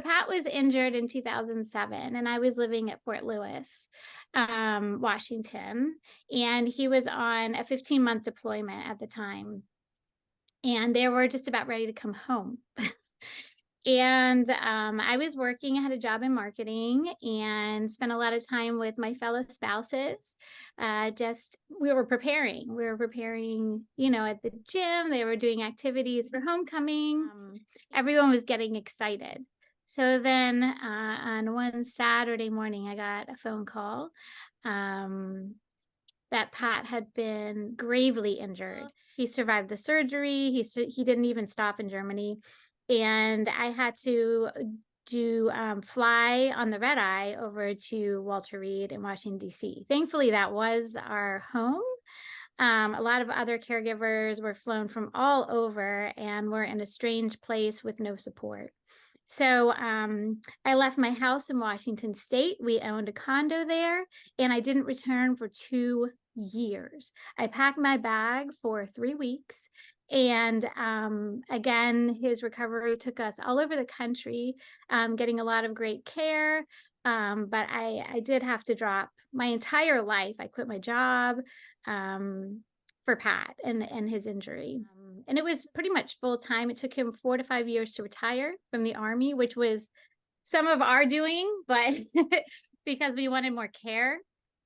Pat was injured in 2007, and I was living at Fort Lewis, Washington, and he was on a 15-month deployment at the time. And they were just about ready to come home. And I was working, I had a job in marketing and spent a lot of time with my fellow spouses. We were preparing. At the gym, they were doing activities for homecoming. Everyone was getting excited. So then on one Saturday morning, I got a phone call that Pat had been gravely injured. He survived the surgery. He didn't even stop in Germany. And I had to fly on the red eye over to Walter Reed in Washington, D.C. Thankfully, that was our home. A lot of other caregivers were flown from all over and were in a strange place with no support. So I left my house in Washington State. We owned a condo there, and I didn't return for 2 years. I packed my bag for 3 weeks. And again, his recovery took us all over the country, getting a lot of great care. But I did have to drop my entire life. I quit my job for Pat and his injury. And it was pretty much full time. It took him 4 to 5 years to retire from the Army, which was some of our doing, but because we wanted more care.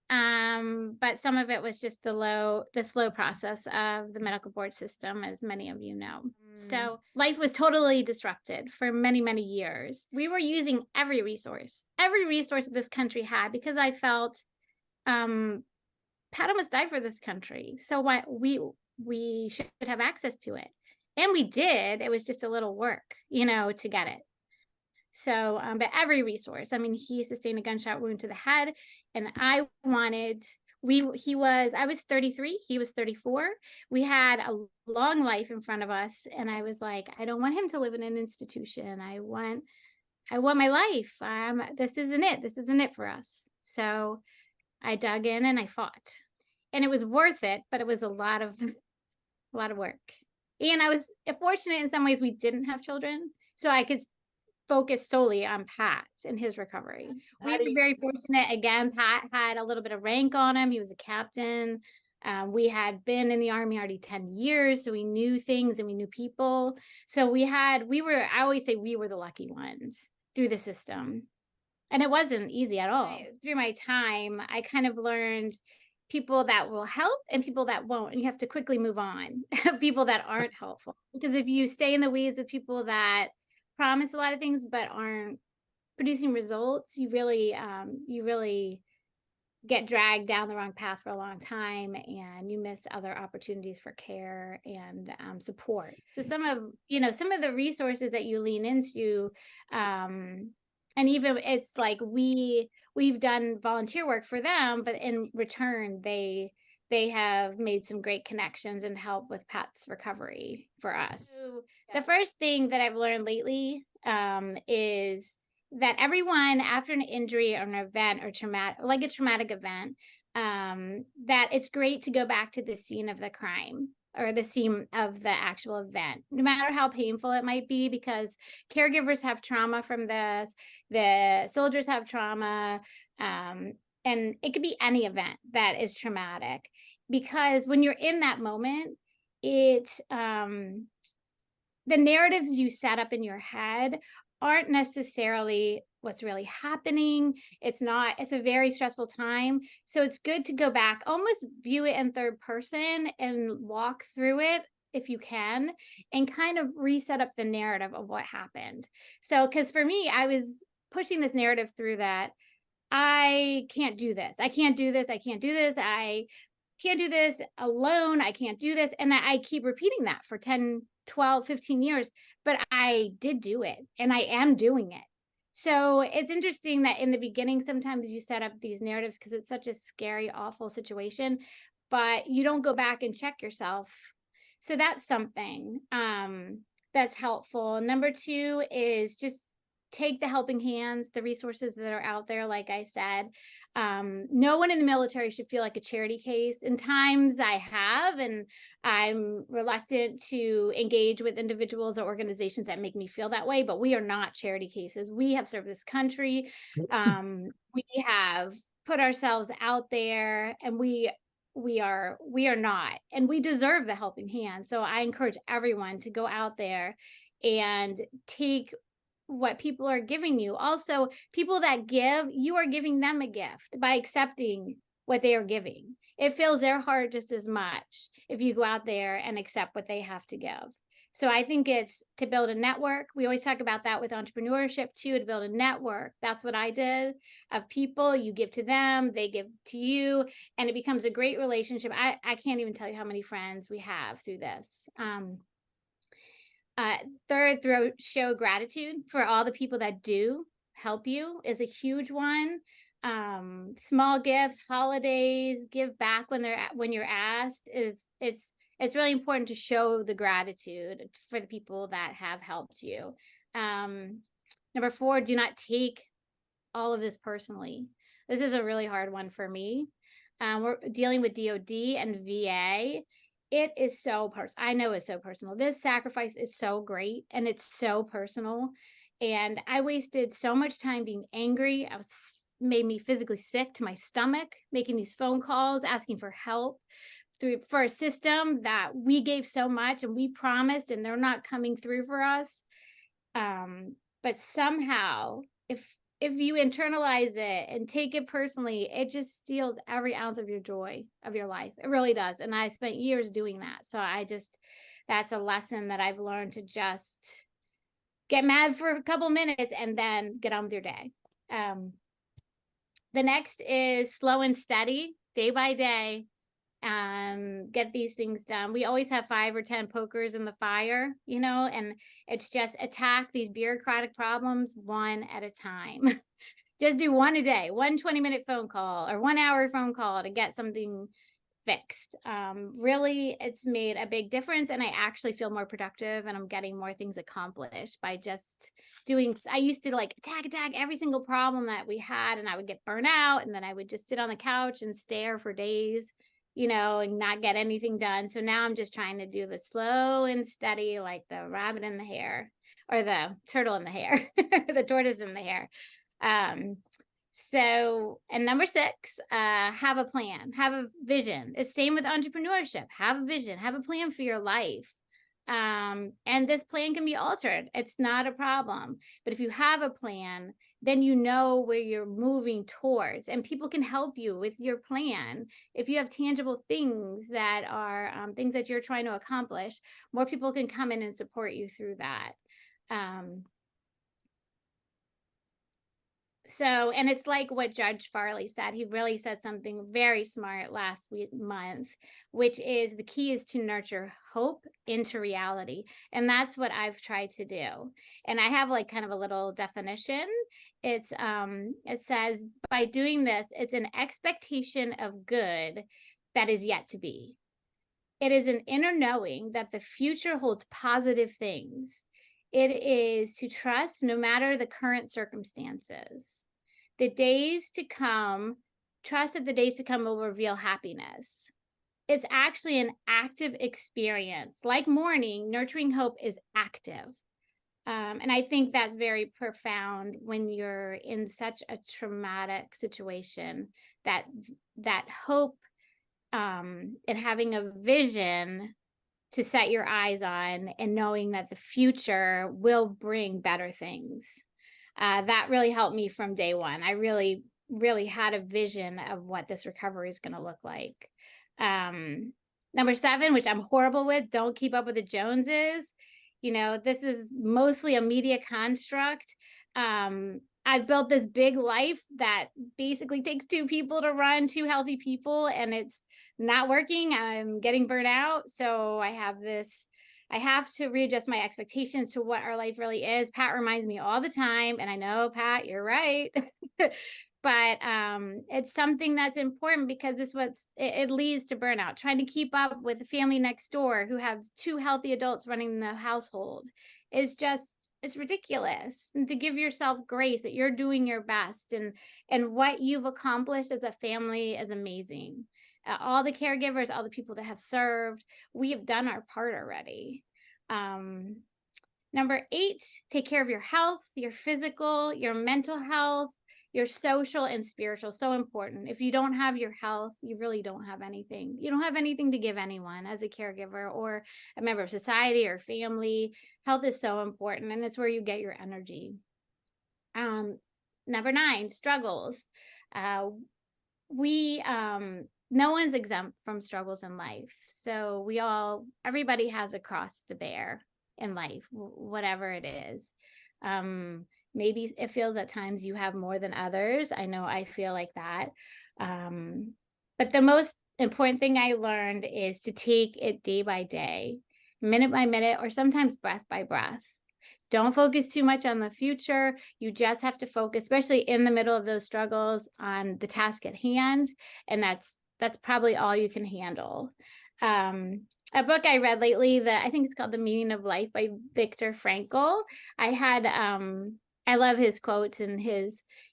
But some of it was just the slow process of the medical board system, as many of you know. So life was totally disrupted for many, many years. We were using every resource that this country had, because I felt Pat almost died for this country. So why we should have access to it. And we did. It was just a little work, to get it. So, but every resource. I mean, he sustained a gunshot wound to the head, and I was 33, he was 34. We had a long life in front of us, and I was like, I don't want him to live in an institution. I want my life. This isn't it for us. So I dug in and I fought, and it was worth it, but it was a lot of work. And I was fortunate in some ways we didn't have children, so I could focus solely on Pat and his recovery. We were very fortunate. Again, Pat had a little bit of rank on him. He was a captain. We had been in the Army already 10 years, so we knew things and we knew people. So I always say we were the lucky ones through the system. And it wasn't easy at all. Through my time, I kind of learned people that will help and people that won't. And you have to quickly move on, people that aren't helpful. Because if you stay in the weeds with people that promise a lot of things but aren't producing results, you really get dragged down the wrong path for a long time, and you miss other opportunities for care and support. So some of the resources that you lean into, and even it's like we've done volunteer work for them, but in return they have made some great connections and help with Pat's recovery for us. So the first thing that I've learned lately is that everyone, after an injury or an event or a traumatic event, that it's great to go back to the scene of the crime or the scene of the actual event, no matter how painful it might be, because caregivers have trauma from this, the soldiers have trauma, and it could be any event that is traumatic, because when you're in that moment, the narratives you set up in your head aren't necessarily what's really happening. It's a very stressful time. So it's good to go back, almost view it in third person and walk through it if you can, and kind of reset up the narrative of what happened. So, because for me, I was pushing this narrative through that I can't do this. I can't do this. I can't do this. I can't do this alone. I can't do this. And I keep repeating that for 10, 12, 15 years, but I did do it and I am doing it. So it's interesting that in the beginning, sometimes you set up these narratives because it's such a scary, awful situation, but you don't go back and check yourself. So that's something that's helpful. Number 2 is just take the helping hands, the resources that are out there. Like I said, no one in the military should feel like a charity case. In times I have, and I'm reluctant to engage with individuals or organizations that make me feel that way, but we are not charity cases. We have served this country. We have put ourselves out there, and we are not, and we deserve the helping hand. So I encourage everyone to go out there and take what people are giving you. Also, people that give, you are giving them a gift by accepting what they are giving. It fills their heart just as much if you go out there and accept what they have to give. So I think it's to build a network. We always talk about that with entrepreneurship too, to build a network. That's what I did, of people. You give to them, they give to you, and it becomes a great relationship. I can't even tell you how many friends we have through this. Third, show gratitude for all the people that do help you is a huge one. Small gifts, holidays, give back when you're asked, is it's really important to show the gratitude for the people that have helped you. Number 4, do not take all of this personally. This is a really hard one for me. We're dealing with DOD and VA. It is so personal. I know it's so personal. This sacrifice is so great, and it's so personal. And I wasted so much time being angry. Made me physically sick to my stomach, making these phone calls, asking for help for a system that we gave so much and we promised, and they're not coming through for us. But somehow, if you internalize it and take it personally, it just steals every ounce of your joy of your life. It really does. And I spent years doing that. So that's a lesson that I've learned, to just get mad for a couple minutes and then get on with your day. The next is slow and steady, day by day. Get these things done. We always have 5 or 10 pokers in the fire, and it's just attack these bureaucratic problems one at a time. Just do one a day, 1 20-minute phone call or 1 hour phone call to get something fixed. Really, it's made a big difference, and I actually feel more productive, and I'm getting more things accomplished by just doing. I used to attack every single problem that we had, and I would get burnt out, and then I would just sit on the couch and stare for days, and not get anything done. So now I'm just trying to do the slow and steady, like the rabbit in the hare, or the turtle in the hare, the tortoise in the hare. And number 6, have a plan, have a vision. It's same with entrepreneurship. Have a vision, have a plan for your life. And this plan can be altered. It's not a problem. But if you have a plan, then you know where you're moving towards, and people can help you with your plan. If you have tangible things that are things that you're trying to accomplish, more people can come in and support you through that. And it's like what Judge Farley said. He really said something very smart last month, which is the key is to nurture hope into reality. And that's what I've tried to do. And I have kind of a little definition. It says, by doing this, it's an expectation of good that is yet to be. It is an inner knowing that the future holds positive things. It is to trust no matter the current circumstances. The days to come, trust that the days to come will reveal happiness. It's actually an active experience. Like mourning, nurturing hope is active. And I think that's very profound when you're in such a traumatic situation, that hope and having a vision to set your eyes on, and knowing that the future will bring better things. That really helped me from day one. I really, really had a vision of what this recovery is going to look like. Number 7, which I'm horrible with, don't keep up with the Joneses. This is mostly a media construct. I've built this big life that basically takes 2 people to run, 2 healthy people, and it's not working. I'm getting burnt out. So I have to readjust my expectations to what our life really is. Pat reminds me all the time, and I know, Pat, you're right. but it's something that's important because it leads to burnout. Trying to keep up with the family next door who has two healthy adults running the household is just, it's ridiculous. And to give yourself grace that you're doing your best, and what you've accomplished as a family is amazing. All the caregivers, all the people that have served, we have done our part already. um Number 8, take care of your health, your physical, your mental health, your social and spiritual. So important. If you don't have your health, you really don't have anything. You don't have anything to give anyone as a caregiver or a member of society or family. Health is so important, and it's where you get your energy. Um, Number 9, struggles. Uh, we No one's exempt from struggles in life, so everybody has a cross to bear in life, whatever it is. Maybe it feels at times you have more than others. I know I feel like that. But the most important thing I learned is to take it day by day, minute by minute, or sometimes breath by breath. Don't focus too much on the future. You just have to focus, especially in the middle of those struggles, on the task at hand, and that's probably all you can handle. A book I read lately, that I think it's called The Meaning of Life by Viktor Frankl. I love his quotes, and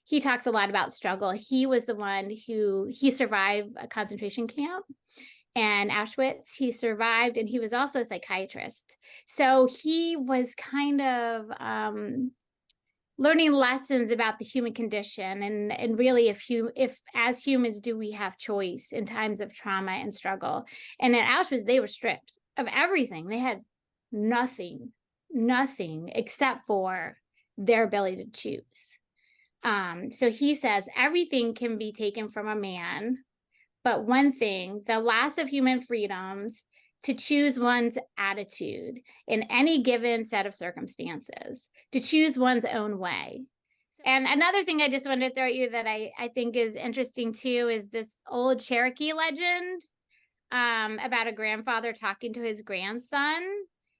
he talks a lot about struggle. He was the one he survived a concentration camp and Auschwitz. He survived, and he was also a psychiatrist. So he was kind of learning lessons about the human condition, and really, if as humans, do we have choice in times of trauma and struggle. And at Auschwitz, they were stripped of everything. They had nothing except for their ability to choose. So he says everything can be taken from a man, but one thing, the loss of human freedoms, to choose one's attitude in any given set of circumstances, to choose one's own way. And another thing I just wanted to throw at you that I think is interesting too is this old Cherokee legend about a grandfather talking to his grandson.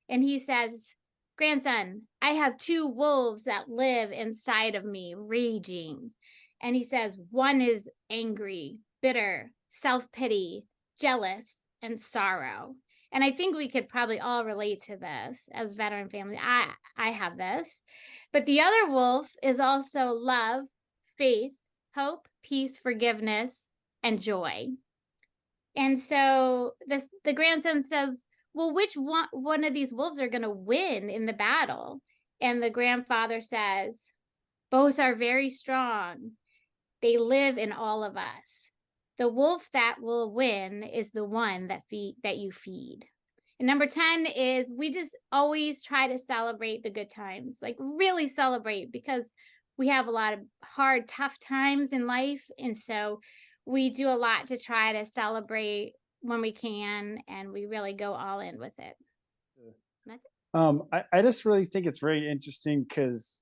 And he says, "Grandson, I have two wolves that live inside of me, raging." And he says, "One is angry, bitter, self-pity, jealous, and sorrow." And I think we could probably all relate to this as veteran family. I have this. But the other wolf is also love, faith, hope, peace, forgiveness, and joy. And so the grandson says, "Well, which one of these wolves are going to win in the battle?" And the grandfather says, "Both are very strong. They live in all of us. The wolf that will win is the one that you feed." And number 10 is we just always try to celebrate the good times, like really celebrate, because we have a lot of hard, tough times in life. And so we do a lot to try to celebrate when we can, and we really go all in with it. And that's it. I just really think it's very interesting because,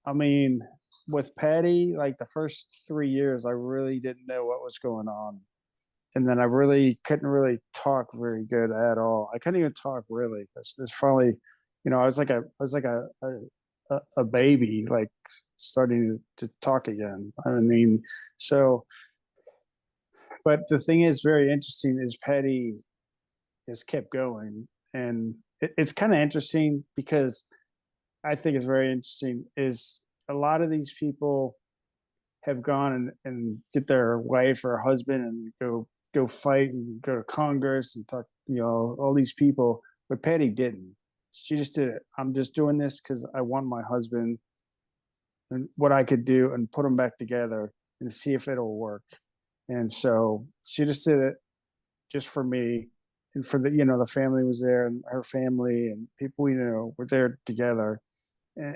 I mean, with Patty, like the first 3 years, I really didn't know what was going on. And then I really couldn't really talk very good at all. I couldn't even talk really. It's probably, I was like a baby, like starting to talk again. I mean, so, but the thing is very interesting is Patty has kept going. And it's kind of interesting because I think it's very interesting is a lot of these people have gone and get their wife or husband and go fight and go to Congress and talk, all these people. But Patty didn't. She just did it. I'm just doing this because I want my husband and what I could do and put them back together and see if it'll work. And so she just did it just for me and for the family was there and her family and people were there together. And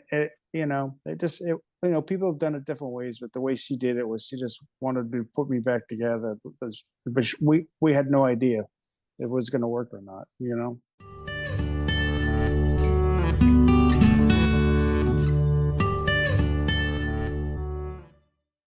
people have done it different ways, but the way she did it was she just wanted to put me back together. But we had no idea if it was going to work or not.